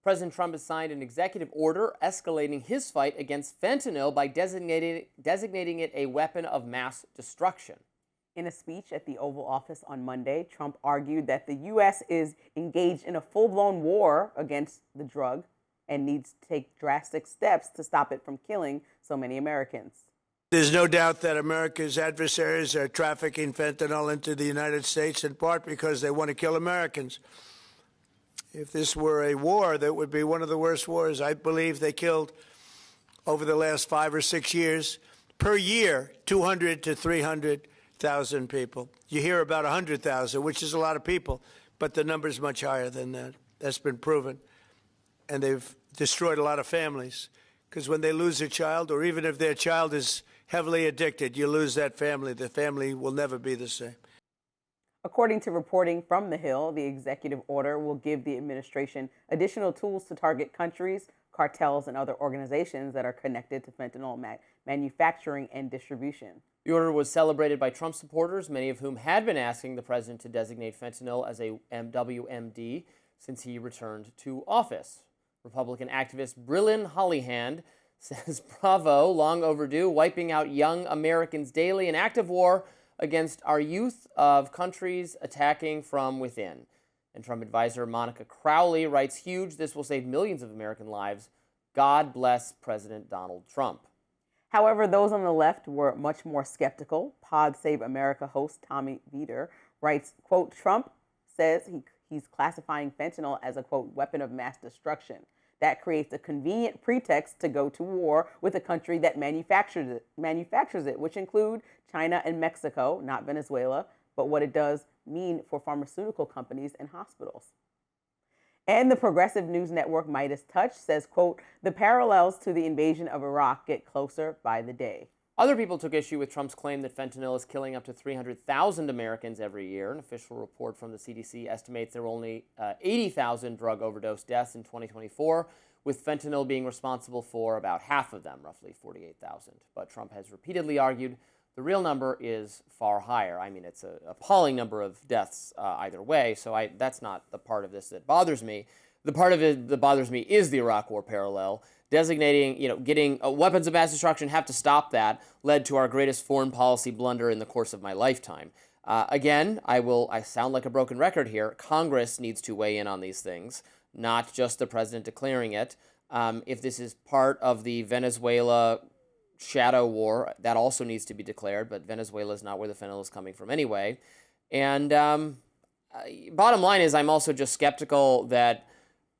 President Trump has signed an executive order escalating his fight against fentanyl by designating it a weapon of mass destruction. In a speech at the Oval Office on Monday, Trump argued that the U.S. is engaged in a full-blown war against the drug and needs to take drastic steps to stop it from killing so many Americans. There's no doubt that America's adversaries are trafficking fentanyl into the United States, in part because they want to kill Americans. If this were a war, that would be one of the worst wars. I believe they killed, over the last 5 or 6 years, per year, 200 to 300,000 people. You hear about 100,000, which is a lot of people, but the number's much higher than that. That's been proven. And they've destroyed a lot of families, because when they lose a child, or even if their child is heavily addicted, you lose that family. The family will never be the same. According to reporting from The Hill, the executive order will give the administration additional tools to target countries, cartels, and other organizations that are connected to fentanyl manufacturing and distribution. The order was celebrated by Trump supporters, many of whom had been asking the president to designate fentanyl as a WMD since he returned to office. Republican activist Brillian Hollyhand says, "Bravo, long overdue, wiping out young Americans daily, an active war against our youth of countries attacking from within." And Trump advisor Monica Crowley writes, "Huge, this will save millions of American lives. God bless President Donald Trump." However, those on the left were much more skeptical. Pod Save America host Tommy Veeder writes, quote, "Trump says he's classifying fentanyl as a, quote, weapon of mass destruction. That creates a convenient pretext to go to war with a country that manufactures it, which include China and Mexico, not Venezuela, but what it does mean for pharmaceutical companies and hospitals." And the progressive news network Midas Touch says, quote, "The parallels to the invasion of Iraq get closer by the day." Other people took issue with Trump's claim that fentanyl is killing up to 300,000 Americans every year. An official report from the CDC estimates there were only 80,000 drug overdose deaths in 2024, with fentanyl being responsible for about half of them, roughly 48,000. But Trump has repeatedly argued the real number is far higher. I mean, it's an appalling number of deaths either way, so that's not the part of this that bothers me. The part of it that bothers me is the Iraq War parallel. Designating, getting weapons of mass destruction, have to stop that, led to our greatest foreign policy blunder in the course of my lifetime. Again, I sound like a broken record here. Congress needs to weigh in on these things, not just the president declaring it. If this is part of the Venezuela shadow war, that also needs to be declared, but Venezuela is not where the fentanyl is coming from anyway. And bottom line is, I'm also just skeptical that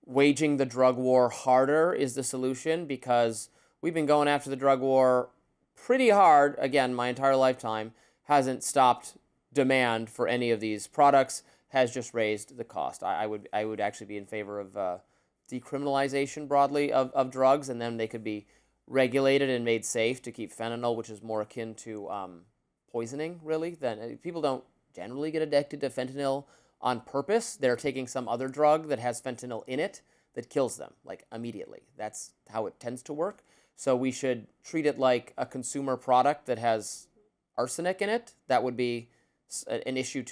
waging the drug war harder is the solution, because we've been going after the drug war pretty hard, again, my entire lifetime, hasn't stopped demand for any of these products, has just raised the cost. I would actually be in favor of decriminalization broadly of drugs, and then they could be regulated and made safe to keep fentanyl, which is more akin to poisoning, really. Than people don't generally get addicted to fentanyl on purpose. They're taking some other drug that has fentanyl in it that kills them, like, immediately. That's how it tends to work. So we should treat it like a consumer product that has arsenic in it. That would be an issue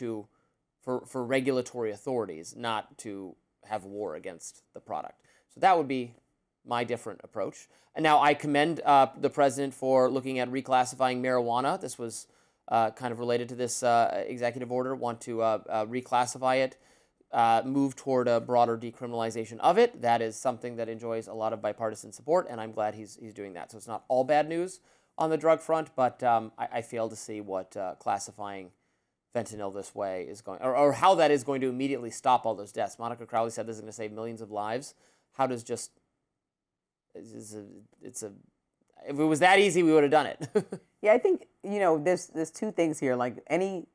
for regulatory authorities, not to have war against the product. So that would be my different approach. And now I commend the president for looking at reclassifying marijuana. This was kind of related to this executive order, want to reclassify it, move toward a broader decriminalization of it. That is something that enjoys a lot of bipartisan support, and I'm glad he's doing that. So it's not all bad news on the drug front, but I fail to see what classifying fentanyl this way is going, or how that is going to immediately stop all those deaths. Monica Crowley said this is going to save millions of lives. How does just, if it was that easy, we would have done it. Yeah, I think, there's two things here. Like, any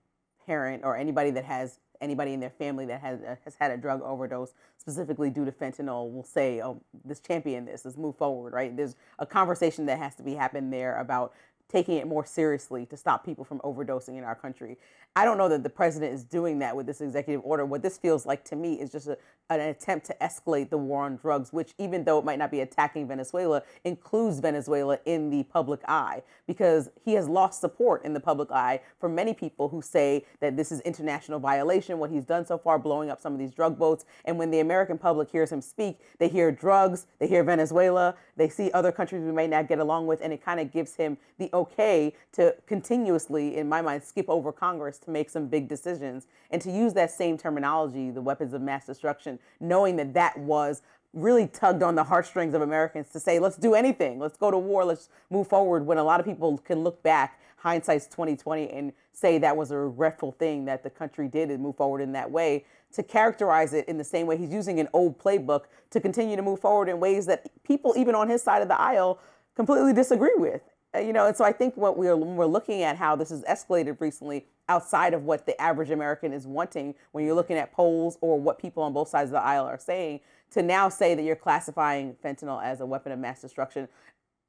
parent or anybody that has anybody in their family that has had a drug overdose, specifically due to fentanyl, will say, "Oh, let's champion this. Let's move forward." Right? There's a conversation that has to be happened there about taking it more seriously to stop people from overdosing in our country. I don't know that the president is doing that with this executive order. What this feels like to me is just an attempt to escalate the war on drugs, which, even though it might not be attacking Venezuela, includes Venezuela in the public eye, because he has lost support in the public eye from many people who say that this is international violation, what he's done so far, blowing up some of these drug boats. And when the American public hears him speak, they hear drugs, they hear Venezuela, they see other countries we may not get along with, and it kind of gives him the okay to continuously, in my mind, skip over Congress to make some big decisions, and to use that same terminology, the weapons of mass destruction, knowing that that was really tugged on the heartstrings of Americans to say, let's do anything, let's go to war, let's move forward, when a lot of people can look back, hindsight's 2020, and say that was a regretful thing that the country did and move forward in that way. To characterize it in the same way, he's using an old playbook to continue to move forward in ways that people, even on his side of the aisle, completely disagree with. And so I think when we're looking at how this has escalated recently outside of what the average American is wanting, when you're looking at polls or what people on both sides of the aisle are saying, to now say that you're classifying fentanyl as a weapon of mass destruction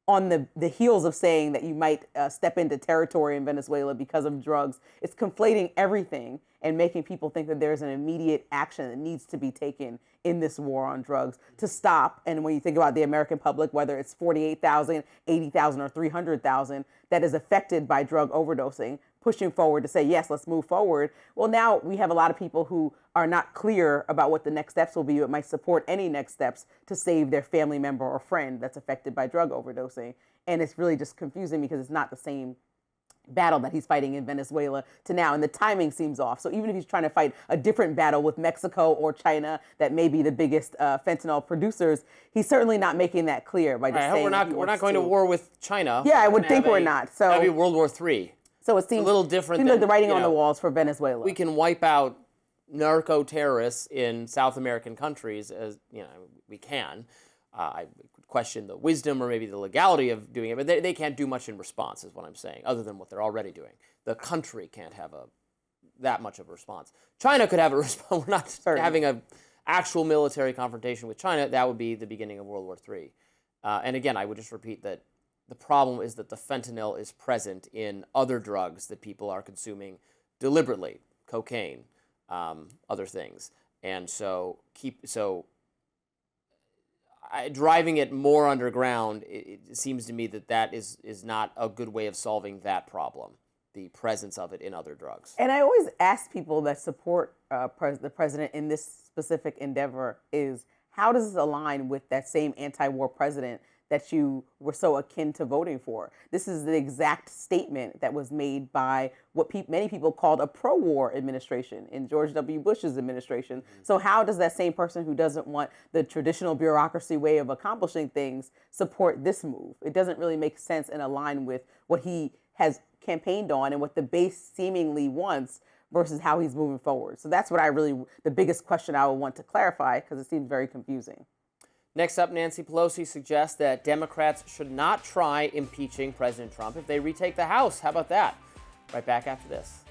on the heels of saying that you might step into territory in Venezuela because of drugs, it's conflating everything and making people think that there's an immediate action that needs to be taken in this war on drugs to stop. And when you think about the American public, whether it's 48,000, 80,000, or 300,000 that is affected by drug overdosing, pushing forward to say, yes, let's move forward. Well, now we have a lot of people who are not clear about what the next steps will be. It might support any next steps to save their family member or friend that's affected by drug overdosing. And it's really just confusing because it's not the same battle that he's fighting in Venezuela to now, and the timing seems off. So even if he's trying to fight a different battle with Mexico or China that may be the biggest fentanyl producers, he's certainly not making that clear by just saying we're not going to war with China. Yeah, I would think we're not. So that'd be World War III. So it seems a little different. Seems than, like the writing on the walls for Venezuela. We can wipe out narco terrorists in South American countries, as we can. I question the wisdom or maybe the legality of doing it, but they can't do much in response, is what I'm saying, other than what they're already doing. The country can't have that much of a response. China could have a response. We're not having an actual military confrontation with China. That would be the beginning of World War III. And again, I would just repeat that the problem is that the fentanyl is present in other drugs that people are consuming deliberately, cocaine, other things. And so driving it more underground, it seems to me that is not a good way of solving that problem, the presence of it in other drugs. And I always ask people that support the president in this specific endeavor is, how does this align with that same anti-war president that you were so akin to voting for? This is the exact statement that was made by what many people called a pro-war administration in George W. Bush's administration. Mm-hmm. So how does that same person who doesn't want the traditional bureaucracy way of accomplishing things support this move? It doesn't really make sense and align with what he has campaigned on and what the base seemingly wants versus how he's moving forward. So that's what the biggest question I would want to clarify, because it seems very confusing. Next up, Nancy Pelosi suggests that Democrats should not try impeaching President Trump if they retake the House. How about that? Right back after this.